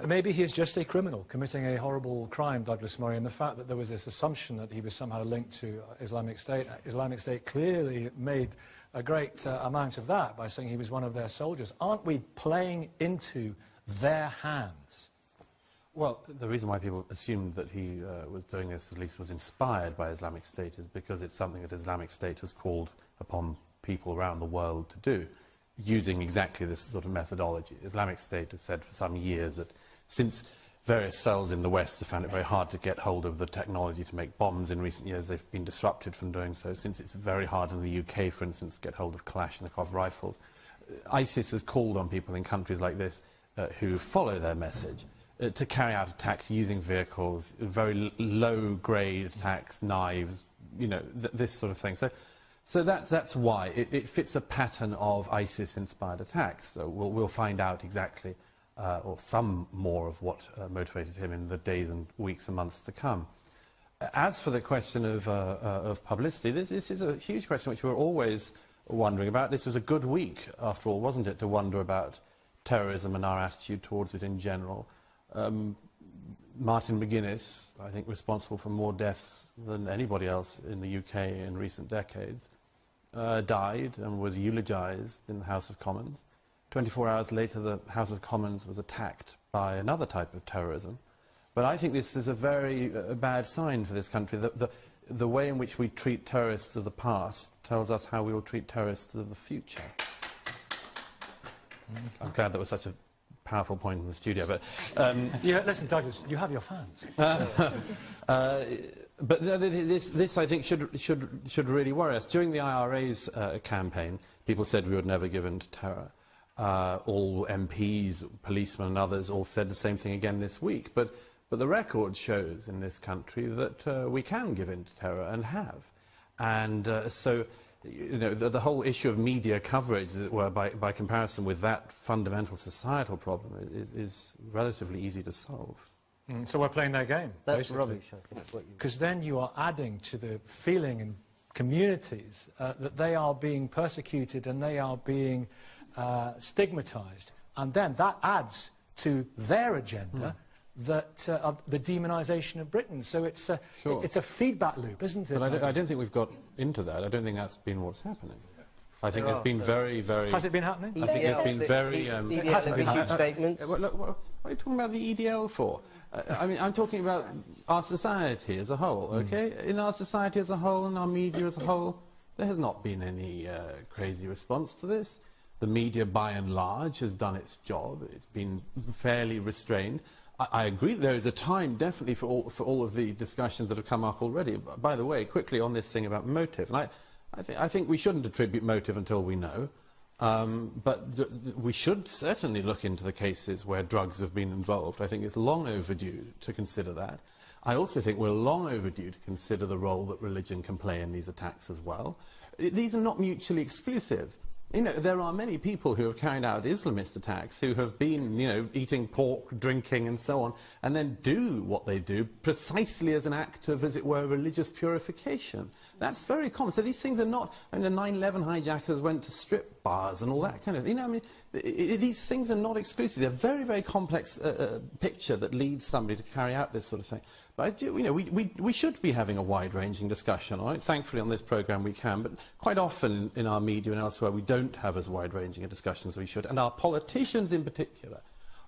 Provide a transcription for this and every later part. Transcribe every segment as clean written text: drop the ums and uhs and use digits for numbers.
Maybe he is just a criminal committing a horrible crime, Douglas Murray, and the fact that there was this assumption that he was somehow linked to Islamic State. Islamic State clearly made a great amount of that by saying he was one of their soldiers. Aren't we playing into their hands? Well, the reason why people assumed that he was doing this, at least was inspired by Islamic State, is because it's something that Islamic State has called upon people around the world to do, using exactly this sort of methodology. Islamic State has said for some years that since various cells in the West have found it very hard to get hold of the technology to make bombs in recent years, they've been disrupted from doing so. Since it's very hard in the UK, for instance, to get hold of Kalashnikov rifles, ISIS has called on people in countries like this who follow their message to carry out attacks using vehicles, very low-grade attacks, knives, you know, this sort of thing. So that's why it fits a pattern of ISIS-inspired attacks. So we'll find out exactly, or some more of what motivated him in the days and weeks and months to come. As for the question of publicity, this is a huge question which we're always wondering about. This was a good week, after all, wasn't it, to wonder about terrorism and our attitude towards it in general. Martin McGuinness, I think responsible for more deaths than anybody else in the UK in recent decades, died and was eulogised in the House of Commons. 24 hours later, the House of Commons was attacked by another type of terrorism. But I think this is a very bad sign for this country. The way in which we treat terrorists of the past tells us how we will treat terrorists of the future. I'm glad that was such a powerful point in the studio, but... yeah, listen, Douglas, you have your fans. But this, I think, should really worry us. During the IRA's campaign, people said we would never give in to terror. All MPs, policemen and others all said the same thing again this week. But the record shows in this country that we can give in to terror and have. And so, you know, the whole issue of media coverage, as it were, by comparison with that fundamental societal problem, is relatively easy to solve. So we're playing their game, That's basically. rubbish, I think. Because then you are adding to the feeling in communities that they are being persecuted and they are being stigmatised. And then that adds to their agenda that the demonisation of Britain. So it's a feedback loop, isn't it? But I don't think we've got into that. I don't think that's been what's happening. I think it's been very, very... Has it been happening? I think it's been very... EDL have issued statements. Look, what are you talking about the EDL for? I mean, I'm talking about our society as a whole, okay? In our society as a whole, and our media as a whole, there has not been any crazy response to this. The media, by and large, has done its job. It's been fairly restrained. I agree there is a time, definitely, for all of the discussions that have come up already. By the way, quickly on this thing about motive, and I think we shouldn't attribute motive until we know, but we should certainly look into the cases where drugs have been involved. I think it's long overdue to consider that. I also think we're long overdue to consider the role that religion can play in these attacks as well. These are not mutually exclusive. You know, there are many people who have carried out Islamist attacks who have been, you know, eating pork, drinking and so on, and then do what they do precisely as an act of, as it were, religious purification. That's very common. So these things are not... I mean, the 9/11 hijackers went to strip bars and all that kind of... You know, I mean, these things are not exclusive. They're a very, very complex picture that leads somebody to carry out this sort of thing. But I do, you know, we should be having a wide-ranging discussion, all right? Thankfully, on this programme we can, but quite often in our media and elsewhere we don't have as wide-ranging a discussion as we should. And our politicians in particular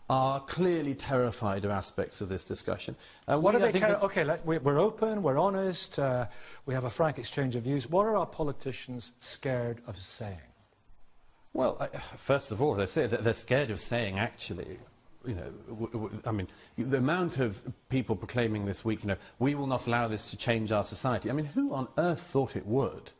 are clearly terrified of aspects of this discussion. What are they OK, we're open, we're honest, we have a frank exchange of views. What are our politicians scared of saying? Well, first of all, they're scared of saying, actually, you know, I mean, the amount of people proclaiming this week, you know, we will not allow this to change our society. I mean, who on earth thought it would?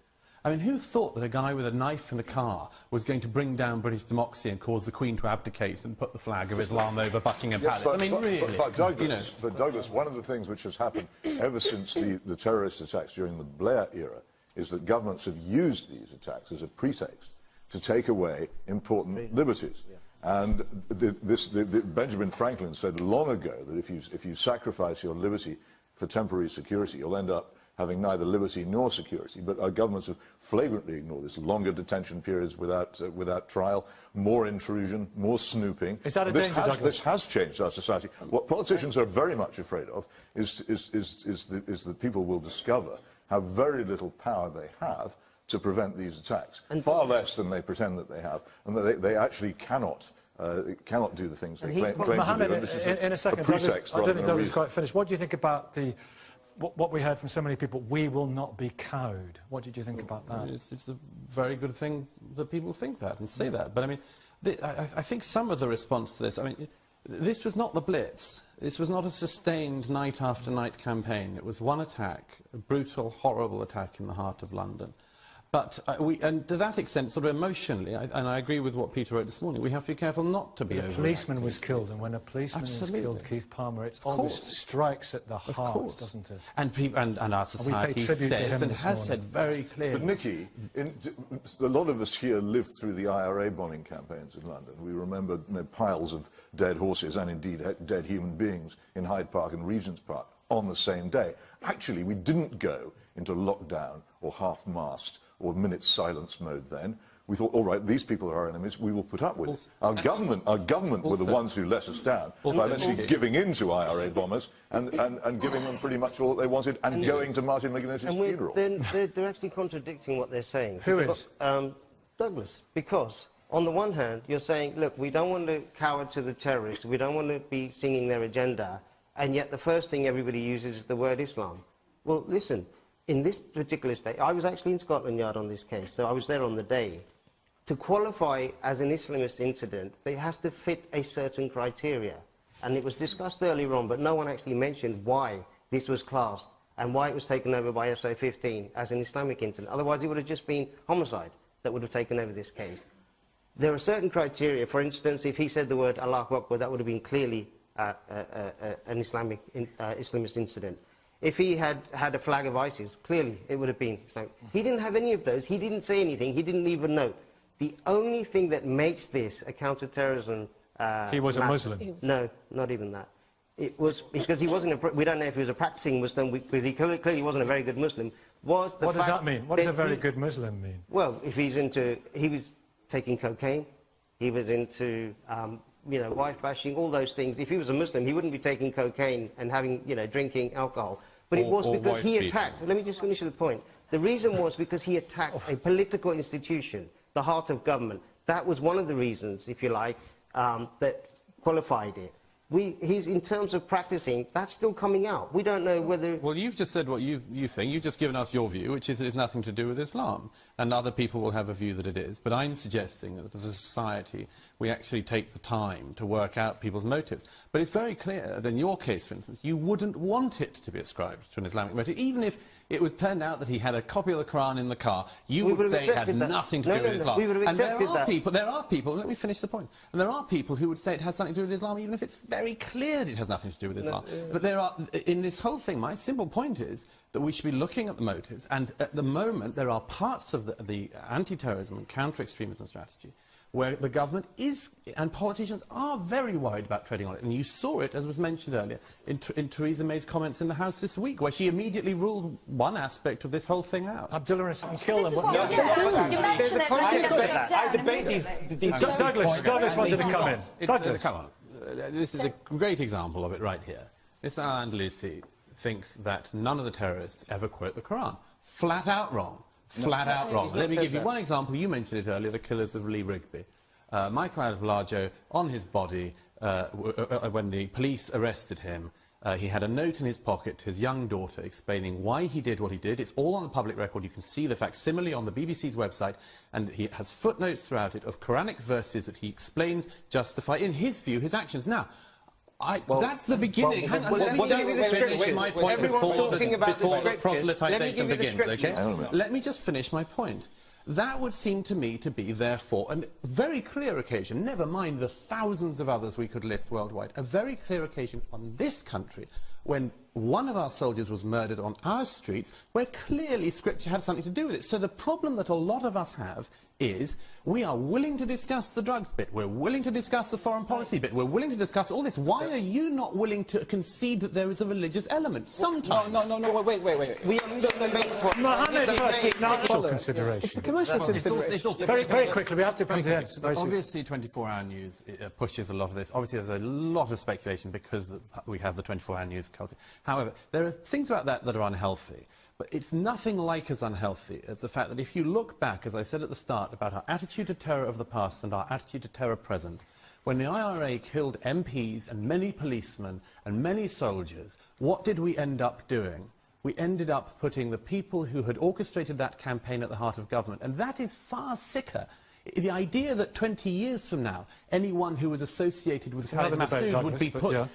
I mean, who thought that a guy with a knife and a car was going to bring down British democracy and cause the Queen to abdicate and put the flag of Islam over Buckingham Palace? But, I mean, really. But Douglas, you know. but Douglas, one of the things which has happened ever since the terrorist attacks during the Blair era is that governments have used these attacks as a pretext to take away important liberties. Yeah. And Benjamin Franklin said long ago that if you sacrifice your liberty for temporary security, you'll end up having neither liberty nor security, but our governments have flagrantly ignored this. Longer detention periods without trial, more intrusion, more snooping. Is that a danger, Douglas? This has changed our society. What politicians are very much afraid of is that people will discover how very little power they have to prevent these attacks, and far less than they pretend that they have, and that they actually cannot do the things they claim to do. Mohammed, And this is in a second, a pretext I don't rather think than a Douglas reason. quite finished. What do you think about what we heard from so many people? We will not be cowed. What did you think about that? It's a very good thing that people think that and say that. But I mean, I think some of the response to this, I mean, this was not the Blitz. This was not a sustained night after night campaign. It was one attack, a brutal, horrible attack in the heart of London. But and to that extent, sort of emotionally, and I agree with what Peter wrote this morning, we have to be careful not to be overreacting. A policeman was killed, and when a policeman is killed, Keith Palmer, it always strikes at the heart, doesn't it? And our society says, and has said very clearly... But Nicky, a lot of us here lived through the IRA bombing campaigns in London. We remember piles of dead horses and indeed dead human beings in Hyde Park and Regent's Park on the same day. Actually, we didn't go into lockdown or half-mast or minute silence mode then. We thought, all right, these people are our enemies, we will put up with it. Our government were the ones who let us down by eventually giving in to IRA bombers and giving them pretty much all that they wanted and going to Martin McGuinness's funeral. They're actually contradicting what they're saying. Who is? Douglas. Because on the one hand, you're saying, look, we don't want to cower to the terrorists, we don't want to be singing their agenda, and yet the first thing everybody uses is the word Islam. Well, listen, in this particular state, I was actually in Scotland Yard on this case, so I was there on the day. To qualify as an Islamist incident, it has to fit a certain criteria. And it was discussed earlier on, but no one actually mentioned why this was classed and why it was taken over by SO15 as an Islamic incident. Otherwise, it would have just been homicide that would have taken over this case. There are certain criteria. For instance, if he said the word Allahu Akbar, that would have been clearly an Islamist incident. If he had had a flag of ISIS, clearly it would have been Islamic. He didn't have any of those. He didn't say anything. He didn't leave a note. The only thing that makes this a counter-terrorism... he was a Muslim. No, not even that. It was because he wasn't we don't know if he was a practicing Muslim, because he clearly wasn't a very good Muslim, was the What does fact that mean? What does a very good Muslim mean? Well, if he's into... He was taking cocaine, he was into... wife bashing, all those things. If he was a Muslim, he wouldn't be taking cocaine and having, drinking alcohol. But it was because he attacked... Let me just finish the point. The reason was because he attacked a political institution, the heart of government. That was one of the reasons, if you like, that qualified it. He's, in terms of practicing, that's still coming out. We don't know whether... Well, you've just said what you think. You've just given us your view, which is that it's nothing to do with Islam. And other people will have a view that it is. But I'm suggesting that as a society, we actually take the time to work out people's motives. But it's very clear that in your case, for instance, you wouldn't want it to be ascribed to an Islamic motive. Even if it was turned out that he had a copy of the Quran in the car, you would say it had nothing to do with Islam. We would have accepted that. There are people, let me finish the point, and there are people who would say it has something to do with Islam, even if it's very clear that it has nothing to do with Islam. But there are, in this whole thing, my simple point is that we should be looking at the motives, and at the moment there are parts of the anti-terrorism and counter-extremism strategy where the government is, and politicians are very worried about treading on it. And you saw it, as was mentioned earlier, in Theresa May's comments in the House this week, where she immediately ruled one aspect of this whole thing out. Abdullah and kill them. There's a context to that. I debate these Douglas wanted to come in. Douglas. Come on. This is a great example of it right here. Mr. Al-Andalusi thinks that none of the terrorists ever quote the Quran. Flat out wrong. Flat out wrong. Let me give you one example. You mentioned it earlier, the killers of Lee Rigby. Michael Adelajo, on his body, when the police arrested him, he had a note in his pocket to his young daughter explaining why he did what he did. It's all on the public record. You can see the facsimile on the BBC's website, and he has footnotes throughout it of Quranic verses that he explains justify, in his view, his actions. Now, that's the beginning. Hang on, let me just finish my point before the proselytization begins, okay? Let me just finish my point. That would seem to me to be, therefore, a very clear occasion, never mind the thousands of others we could list worldwide, a very clear occasion on this country when one of our soldiers was murdered on our streets, where clearly Scripture had something to do with it. So the problem that a lot of us have is we are willing to discuss the drugs bit, we're willing to discuss the foreign policy bit, we're willing to discuss all this. Why are you not willing to concede that there is a religious element? Sometimes. No, wait. We are Mohammed first, commercial consideration. It's a commercial consideration. It's also Very quickly, we have to come to the end. Very soon. Obviously, 24-hour news pushes a lot of this. Obviously, there's a lot of speculation because we have the 24-hour news culture. However, there are things about that that are unhealthy. But it's nothing like as unhealthy as the fact that if you look back, as I said at the start, about our attitude to terror of the past and our attitude to terror present, when the IRA killed MPs and many policemen and many soldiers, what did we end up doing? We ended up putting the people who had orchestrated that campaign at the heart of government. And that is far sicker. The idea that 20 years from now, anyone who was associated with Khalid Massoud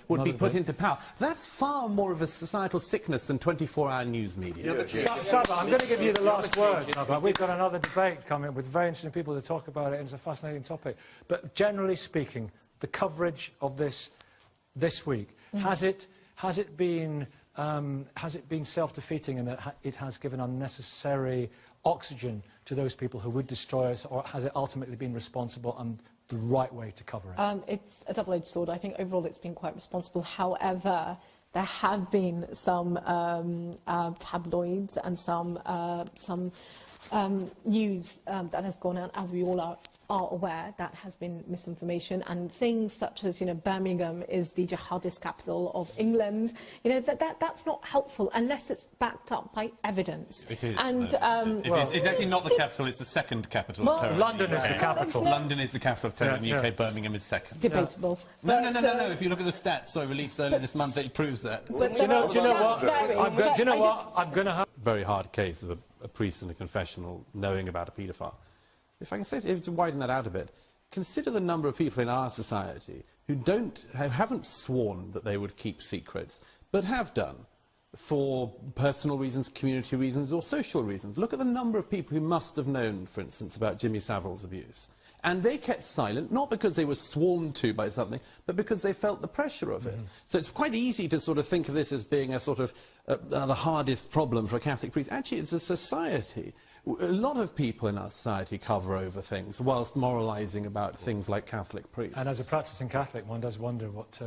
would be put into power, that's far more of a societal sickness than 24-hour news media. Saba, I'm going to give you the last word, Saba. We've got another debate coming with very interesting people to talk about it, and it's a fascinating topic. But generally speaking, the coverage of this week, has it been self-defeating in that it has given unnecessary oxygen to those people who would destroy us, or has it ultimately been responsible and the right way to cover it? It's a double-edged sword. I think overall it's been quite responsible. However, there have been some tabloids and some news that has gone out, as we all are aware, that has been misinformation, and things such as, you know, Birmingham is the jihadist capital of England. You know, that's not helpful unless it's backed up by evidence. It is. And it's actually not the capital, it's the second capital of terror. London is the capital. London is the capital of terror in the UK, Birmingham is second. Debatable. No. If you look at the stats released earlier this month, it proves that. But Do you know what? I'm going to have... Very hard case of a priest in a confessional knowing about a paedophile. If I can say, to widen that out a bit, consider the number of people in our society who haven't sworn that they would keep secrets, but have done for personal reasons, community reasons, or social reasons. Look at the number of people who must have known, for instance, about Jimmy Savile's abuse. And they kept silent, not because they were sworn to by something, but because they felt the pressure of it. So it's quite easy to sort of think of this as being a sort of the hardest problem for a Catholic priest. Actually, it's a society. A lot of people in our society cover over things, whilst moralising about things like Catholic priests. And as a practising Catholic, one does wonder what...